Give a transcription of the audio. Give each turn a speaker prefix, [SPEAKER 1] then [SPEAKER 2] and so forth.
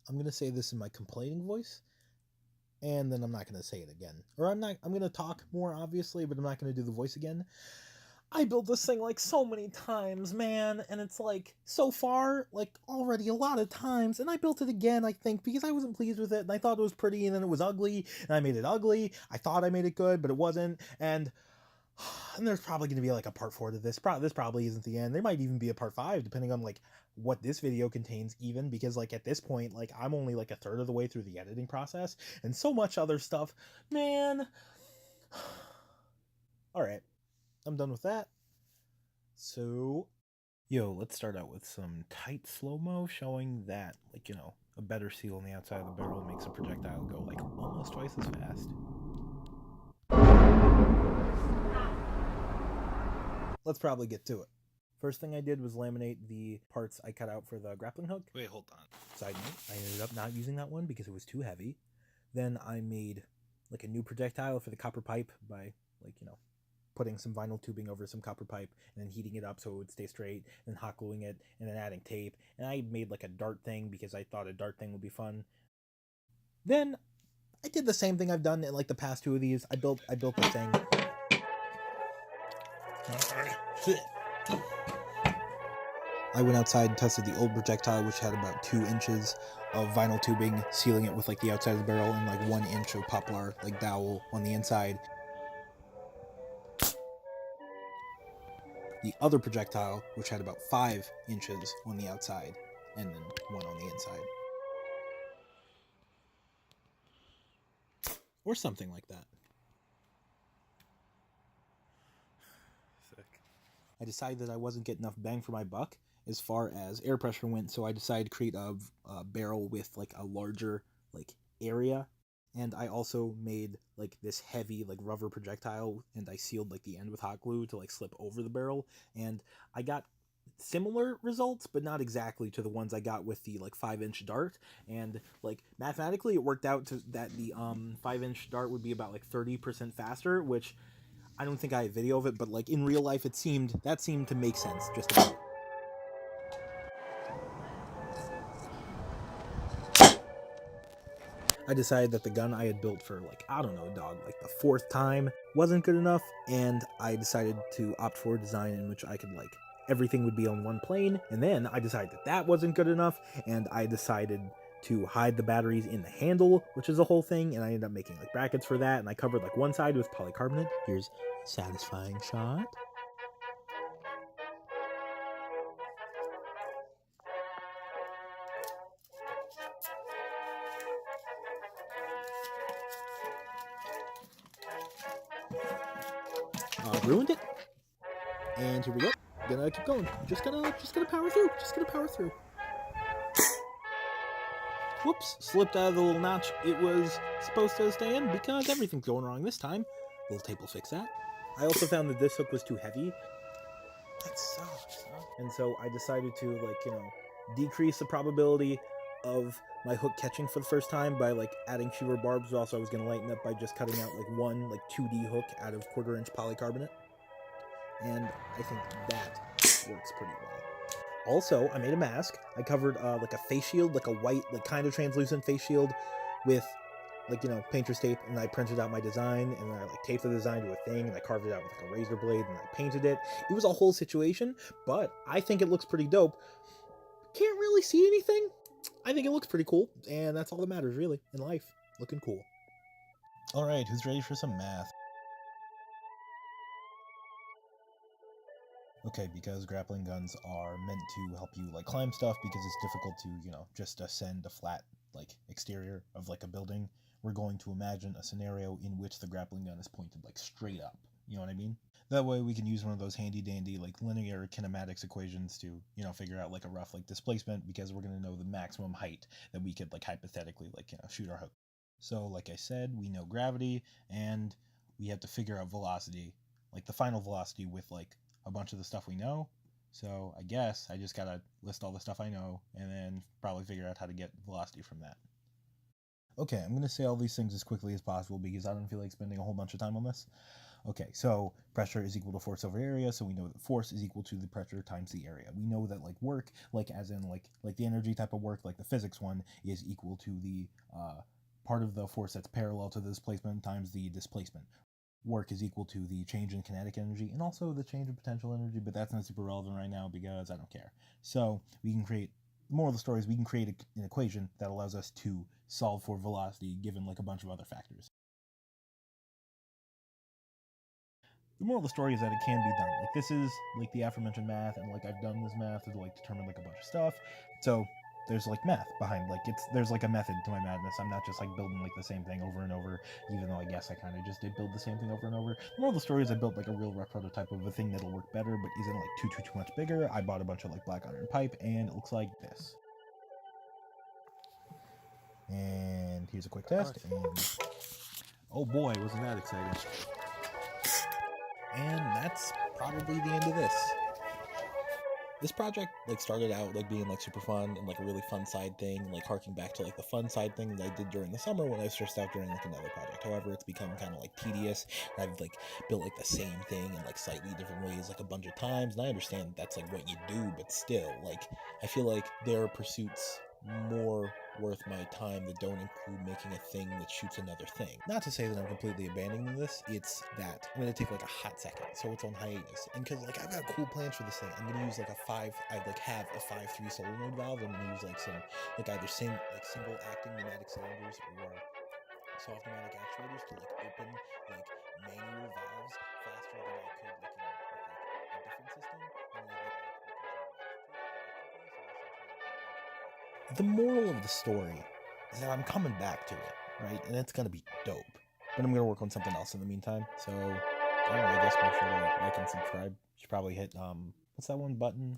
[SPEAKER 1] I'm going to say this in my complaining voice, and then I'm not going to say it again. Or I'm going to talk more, obviously, but I'm not going to do the voice again. I built this thing like so many times, man, and it's like so far, like already a lot of times, and I built it again, I think, because I wasn't pleased with it, and I thought it was pretty, and then it was ugly, and I made it ugly. I thought I made it good, but it wasn't, and there's probably going to be like a part 4 to this. This probably isn't the end. There might even be a part 5, depending on like what this video contains, even, because like at this point, like I'm only like a third of the way through the editing process, and so much other stuff, man. All right, I'm done with that. So, let's start out with some tight slow-mo showing that, like, a better seal on the outside of the barrel makes a projectile go like almost twice as fast. Let's probably get to it. First thing I did was laminate the parts I cut out for the grappling hook. Wait, hold on. Side note, I ended up not using that one because it was too heavy. Then I made like a new projectile for the copper pipe by putting some vinyl tubing over some copper pipe and then heating it up so it would stay straight, and hot gluing it, and then adding tape. And I made like a dart thing because I thought a dart thing would be fun. Then I did the same thing I've done in like the past 2 of these. I built the thing. I went outside and tested the old projectile, which had about 2 inches of vinyl tubing sealing it with like the outside of the barrel, and like 1 inch of poplar like dowel on the inside. The other projectile, which had about 5 inches on the outside, and then 1 on the inside. Or something like that. Sick. I decided that I wasn't getting enough bang for my buck as far as air pressure went, so I decided to create a barrel with like a larger like area. And I also made like this heavy like rubber projectile, and I sealed like the end with hot glue to like slip over the barrel, and I got similar results, but not exactly to the ones I got with the like 5-inch dart. And like mathematically it worked out to that the 5-inch dart would be about like 30% faster, which I don't think I have video of it, but like in real life that seemed to make sense just about. I decided that the gun I had built for like, I don't know, dog, like the 4th time wasn't good enough, and I decided to opt for a design in which I could like everything would be on one plane. And then I decided that that wasn't good enough, and I decided to hide the batteries in the handle, which is a whole thing, and I ended up making like brackets for that, and I covered like one side with polycarbonate. Here's a satisfying shot. Ruined it, and here we go. Gonna keep going. Just gonna power through. Whoops, slipped out of the little notch it was supposed to stay in because everything's going wrong this time. Little tape will fix that. I also found that this hook was too heavy. That sucks, huh? And so I decided to decrease the probability of my hook catching for the first time by like adding fewer barbs. Also, I was gonna lighten up by just cutting out like one like 2D hook out of 1/4-inch polycarbonate. And I think that works pretty well. Also, I made a mask. I covered like a face shield, like a white, like kind of translucent face shield with like, painter's tape, and I printed out my design, and I like taped the design to a thing, and I carved it out with like a razor blade, and I painted it. It was a whole situation, but I think it looks pretty dope. Can't really see anything. I think it looks pretty cool, and that's all that matters really in life. Looking cool. All right, who's ready for some math? Okay, because grappling guns are meant to help you like climb stuff because it's difficult to, just ascend a flat like exterior of like a building. We're going to imagine a scenario in which the grappling gun is pointed like straight up. You know what I mean? That way we can use one of those handy dandy like linear kinematics equations to, figure out like a rough like displacement, because we're going to know the maximum height that we could like hypothetically like, shoot our hook. So like I said, we know gravity, and we have to figure out velocity, like the final velocity with like a bunch of the stuff we know. So I guess I just gotta list all the stuff I know and then probably figure out how to get velocity from that. Okay, I'm gonna say all these things as quickly as possible because I don't feel like spending a whole bunch of time on this. Okay, so pressure is equal to force over area, so we know that force is equal to the pressure times the area. We know that like work, like as in like the energy type of work, like the physics one, is equal to the part of the force that's parallel to the displacement times the displacement. Work is equal to the change in kinetic energy and also the change in potential energy, but that's not super relevant right now because I don't care. So we can create, the moral of the story is we can create an equation that allows us to solve for velocity given like a bunch of other factors. The moral of the story is that it can be done. Like this is like the aforementioned math, and like I've done this math to like determine like a bunch of stuff. So there's like math behind, like there's like a method to my madness. I'm not just like building like the same thing over and over, even though I guess I kind of just did build the same thing over and over. The moral of the story is I built like a real rough prototype of a thing that'll work better, but isn't like too much bigger. I bought a bunch of like black iron pipe, and it looks like this. And here's a quick test, and oh boy, wasn't that exciting. And that's probably the end of this. This project like started out like being like super fun and like a really fun side thing, like harking back to like the fun side thing that I did during the summer when I was stressed out during like another project. However, it's become kind of like tedious, and I've like built like the same thing in like slightly different ways like a bunch of times, and I understand that's like what you do, but still, like I feel like there are pursuits more worth my time that don't include making a thing that shoots another thing. Not to say that I'm completely abandoning this, it's that I'm gonna take like a hot second, so it's on hiatus. And because like I've got cool plans for this thing, I'm gonna use like I like have a 5.3 solenoid valve. I'm gonna use like some like either single acting pneumatic cylinders or soft pneumatic actuators to like open like manual valves faster than I could like with like a different system, and like that can be controlled electrically. The moral of the story is that I'm coming back to it, right? And it's gonna be dope. But I'm gonna work on something else in the meantime. So I don't know, I guess make sure to like and subscribe. Should probably hit what's that one button?